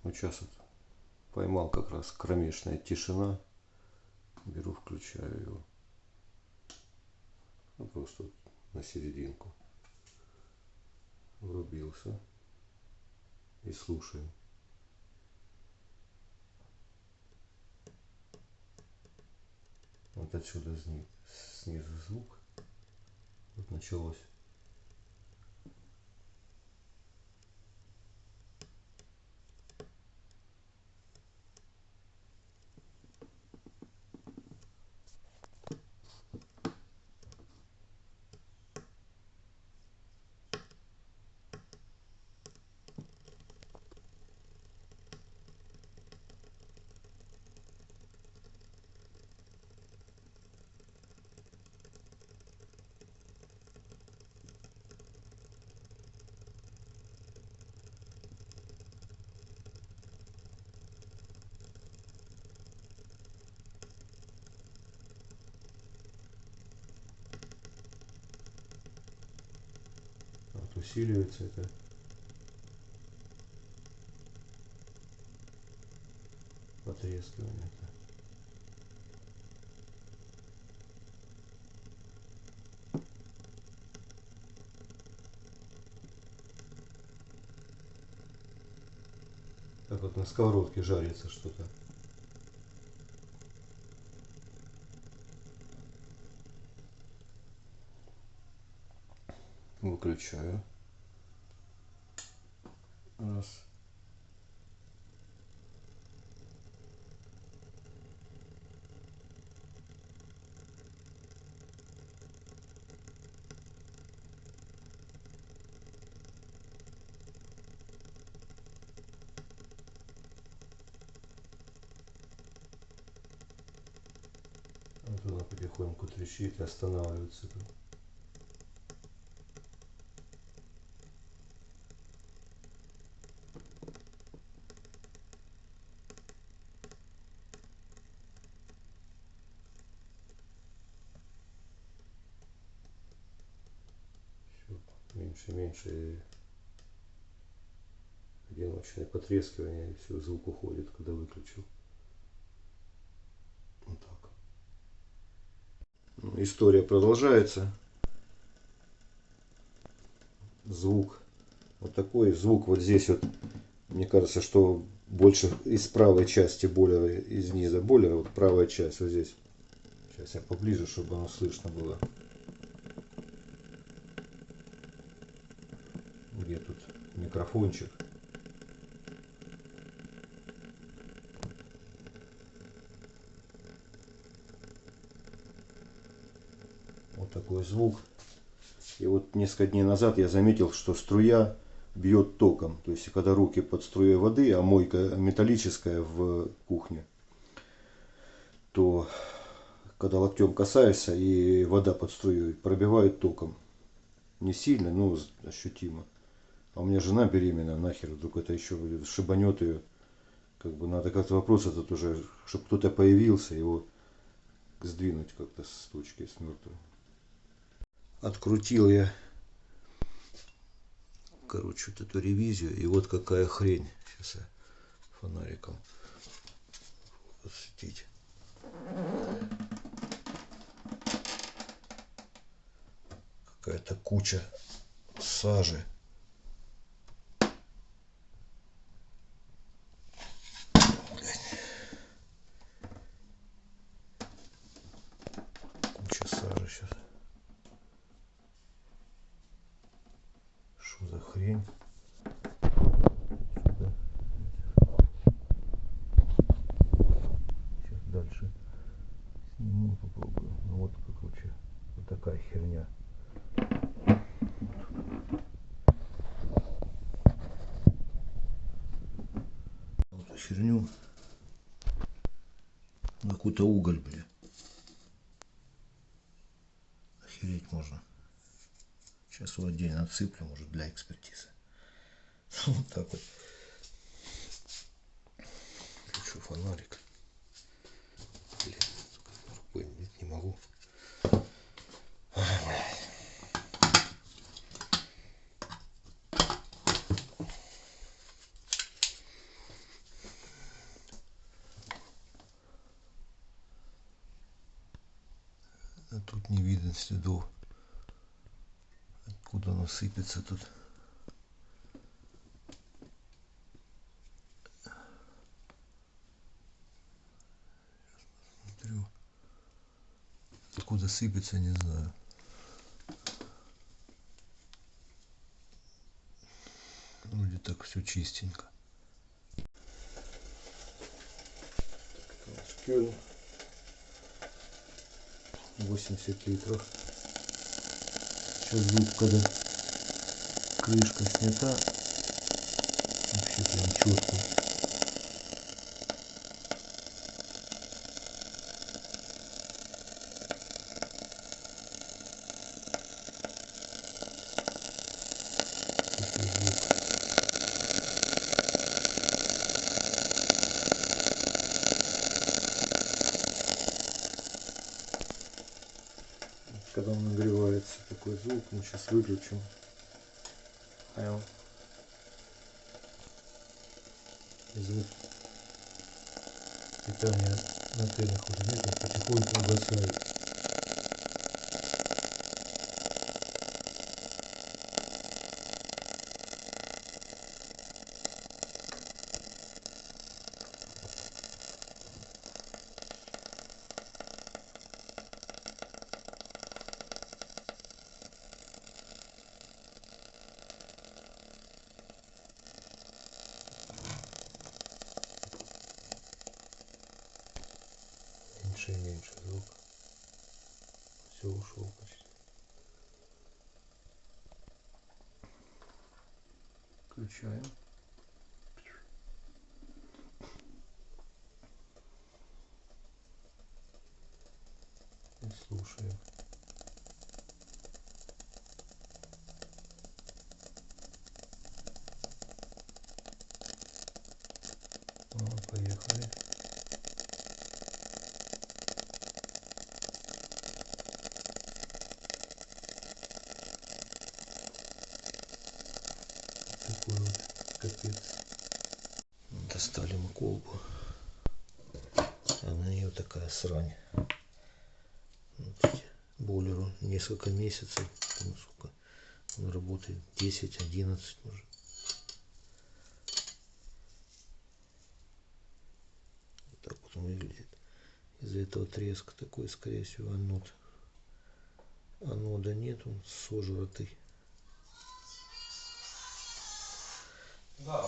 Вот сейчас вот поймал как раз кромешная тишина. Беру, включаю его. Ну, просто вот на серединку. Врубился. И слушаем. Вот отсюда снизу звук. Вот началось. Вот усиливается это. Потрескивание. Как вот на сковородке жарится что-то. Выключаю. Раз. Вот она потихоньку трещит и останавливается. Все меньше и меньше. И одиночное потрескивание, и все, звук уходит, когда выключил. Вот так. Ну, история продолжается. Звук вот такой. Звук вот здесь вот, мне кажется, что больше из правой части бойлера, из низа бойлера, вот правая часть вот здесь. Сейчас я поближе, чтобы оно слышно было. Где тут микрофончик? Вот такой звук. И вот несколько дней назад я заметил, что струя бьет током. То есть, когда руки под струей воды, а мойка металлическая в кухне, то когда локтем касаешься и вода под струей, пробивает током. Не сильно, но ощутимо. А у меня жена беременная, нахер, вдруг это еще шибанет ее. Как бы надо как-то вопрос этот уже, чтобы кто-то появился, его сдвинуть как-то с точки, с мертвой. Открутил я, короче, вот эту ревизию, и вот какая хрень. Сейчас я фонариком осветить. Какая-то куча сажи. Куча сажи сейчас. Что за хрень? Сюда. Сейчас дальше сниму, попробую. Ну вот, короче, вот такая херня. Вот эту херню. Какой-то уголь, бля. Охереть можно. Сейчас его отдельно отсыплю, может, для экспертизы. Вот так вот. Включу фонарик. Блин, рукой не могу. Тут не видно следов, откуда оно сыпется тут. Смотрю. Откуда сыпется, не знаю. Вроде так все чистенько. Кёльн. 80 литров. Сейчас звук, когда крышка снята, вообще прям четко. Когда он нагревается, такой звук, мы сейчас выключим. Звук питания на тенах уже нет, он потихоньку угасает. Меньше и меньше звук. Все, ушел почти. Включаем. И слушаем. Поехали. Такой вот капец. Достали мы колбу, а на нее такая срань. Вот бойлеру несколько месяцев, ну, сколько он работает, 10-11 может. Вот так вот он выглядит. Из-за этого треска такой, скорее всего, анод. Анода нет, он сожратый. Да,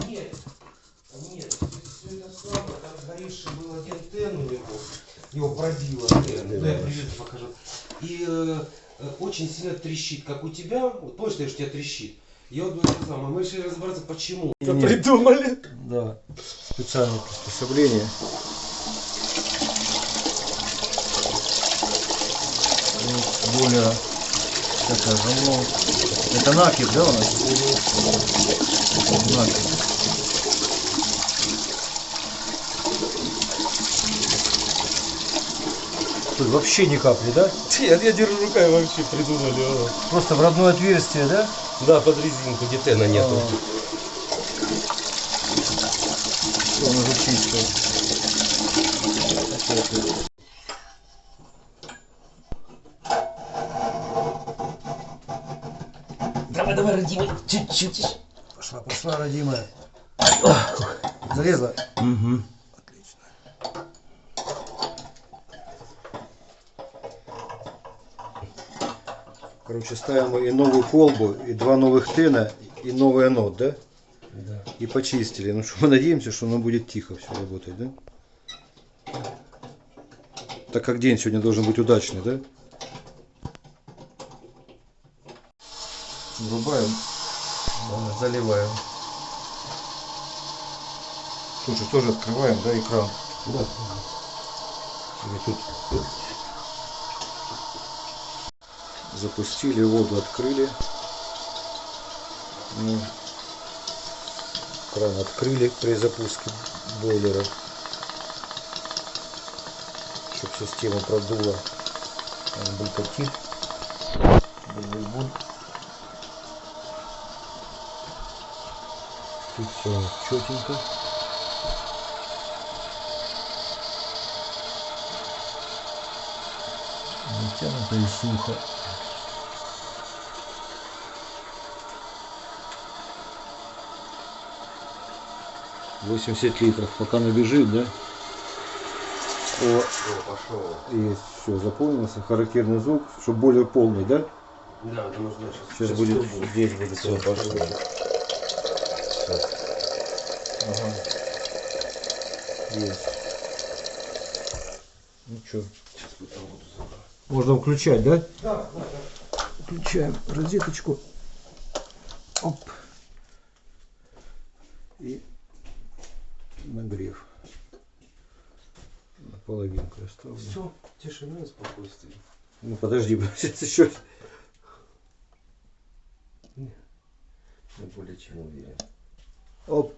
нет, все это слабо, там сгоревший был один тен у него, его пробило тен, ну я приведу, покажу. И очень сильно трещит, как у тебя, вот помнишь, что у тебя трещит? Я вот это самое, мы решили разобраться, почему. Нет. Придумали. Да, специальное приспособление. Более такая равно. Это накид, да, у нас? Накид. Тут вообще ни капли, да? Нет, я держу рукой, вообще придумали. Просто в родное отверстие, да? Да, под резинку, где тена нету. Все, он уже чистый. Давай, родимый, чуть-чуть. Пошла, родимая. Залезла? Угу. Отлично. Короче, ставим мы и новую колбу, и два новых тена, и новый анод, да? Да. И почистили. Ну что, мы надеемся, что оно будет тихо все работать, да? Так как день сегодня должен быть удачный, да? Врубаем, да, заливаем. Слушай, тоже открываем, да, экран? Да. Или тут запустили, воду открыли. Ну, кран открыли при запуске бойлера, чтобы система продула. Он булькотит. Буль-буль-буль. Тут все четенько. Натянуто и сухо. $80 пока набежит, да? О, Пошел. есть, все, заполнился. Характерный звук, чтобы более полный, да? Да, нужно Сейчас будет, здесь будет. Все, пошло. Ага. Есть. Ну что? Сейчас мы там буду забрать. Можно включать, да? Да, да, да. Включаем розеточку. Оп. И нагрев. На половинку я ставлю. Все, тишина и спокойствие. Ну подожди, сейчас еще. Я более чем уверен. Оп.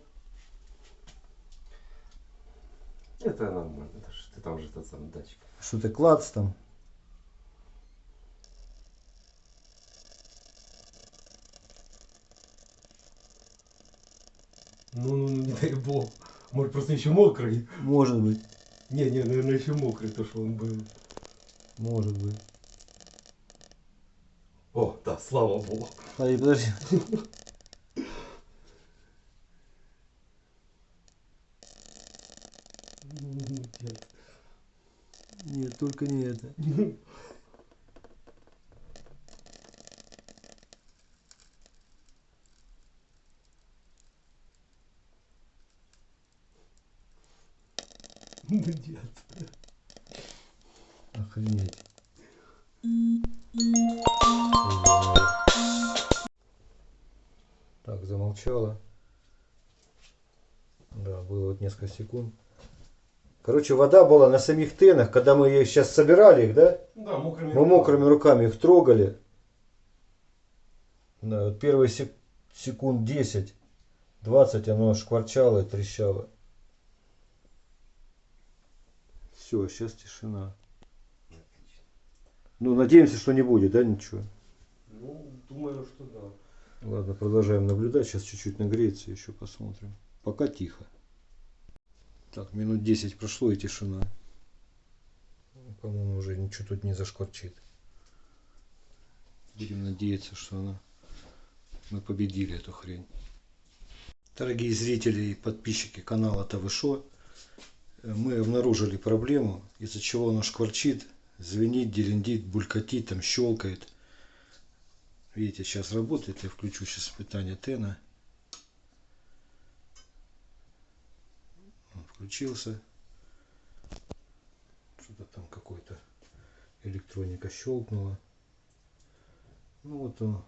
Это нормально, ты там же тот самый датчик. Что-то клац там. Ну, не дай бог. Может, просто еще мокрый. Может быть. Не, наверное, еще мокрый, то, что он был. Может быть. О, да, слава богу. Подожди. Нет. Нет, только не это. Нет. Охренеть. Так, замолчала. Да, было вот несколько секунд. Короче, вода была на самих тенах, когда мы их сейчас собирали их, да? Да, мокрыми Мы мокрыми руками их трогали. Да, вот первые секунд 10-20 оно шкварчало и трещало. Все, сейчас тишина. Ну, надеемся, что не будет, да, ничего? Ну, думаю, что да. Ладно, продолжаем наблюдать. Сейчас чуть-чуть нагреется, еще посмотрим. Пока тихо. Так, минут 10 прошло и тишина. По-моему, уже ничего тут не зашкварчит. Будем надеяться, что мы победили эту хрень. Дорогие зрители и подписчики канала ТВ-шо, мы обнаружили проблему, из-за чего оно шкварчит, звенит, дерендит, булькатит, там щелкает. Видите, сейчас работает. Я включу сейчас питание тена. Он включился. Что-то там какой-то электроника щелкнула. Ну вот он.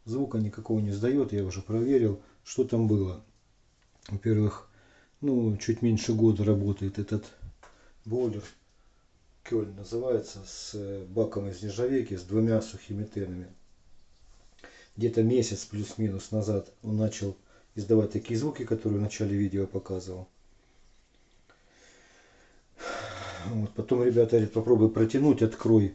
Звука никакого не сдает. Я уже проверил, что там было. Во-первых, ну, чуть меньше года работает этот бойлер. Кёльн называется, с баком из нержавейки, с двумя сухими тенами. Где-то месяц плюс-минус назад он начал издавать такие звуки, которые в начале видео показывал. Вот, потом ребята говорят, попробуй протянуть, открой.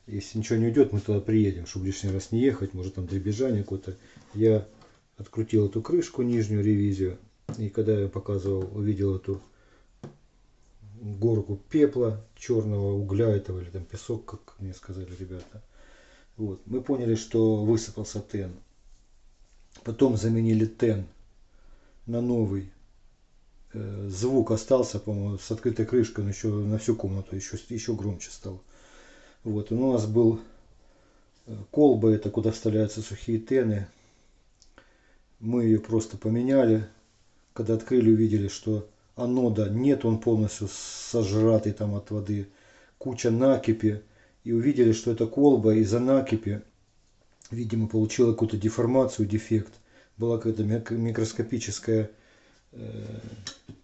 Если ничего не уйдет, мы туда приедем, чтобы лишний раз не ехать, может там дребезжание какое-то. Я открутил эту крышку, нижнюю ревизию, и когда я показывал, увидел эту горку пепла, черного угля этого, или там песок, как мне сказали ребята. Вот. Мы поняли, что высыпался тен. Потом заменили тен на новый. Звук остался, по-моему, с открытой крышкой, но еще на всю комнату еще громче стал. Вот. И у нас был колба, это куда вставляются сухие тены. Мы ее просто поменяли. Когда открыли, увидели, что анода нет, он полностью сожратый там от воды, куча накипи, и увидели, что эта колба из-за накипи, видимо, получила какую-то деформацию, дефект, была какая-то микроскопическая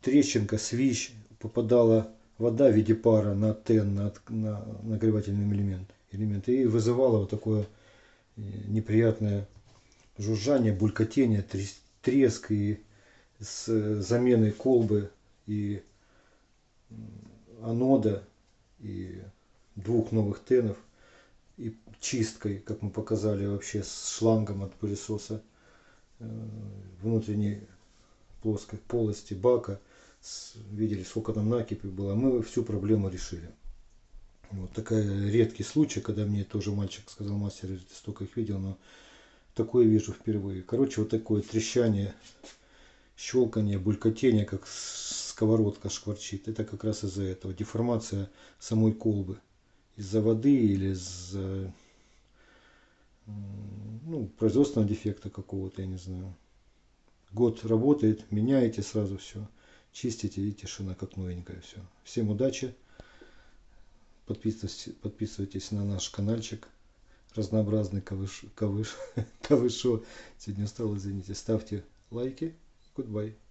трещинка, свищ, попадала вода в виде пара на тен, на нагревательный элемент, и вызывала вот такое неприятное жужжание, булькотение, треск, и с заменой колбы и анода и двух новых тенов и чисткой, как мы показали, вообще с шлангом от пылесоса внутренней плоской полости бака, видели, сколько там накипи было, мы всю проблему решили. Вот такой редкий случай, когда мне тоже мальчик сказал: мастер, ты столько их видел, но такое вижу впервые. Короче, вот такое трещание, щелканье, булькотение, как сковородка шкварчит. Это как раз из-за этого. Деформация самой колбы. Из-за воды или из-за производственного дефекта какого-то, я не знаю. Год работает, меняете сразу все, чистите, и тишина как новенькая все. Всем удачи, подписывайтесь на наш каналчик разнообразный Кавышо. Сегодня устал, извините. Ставьте лайки. Goodbye.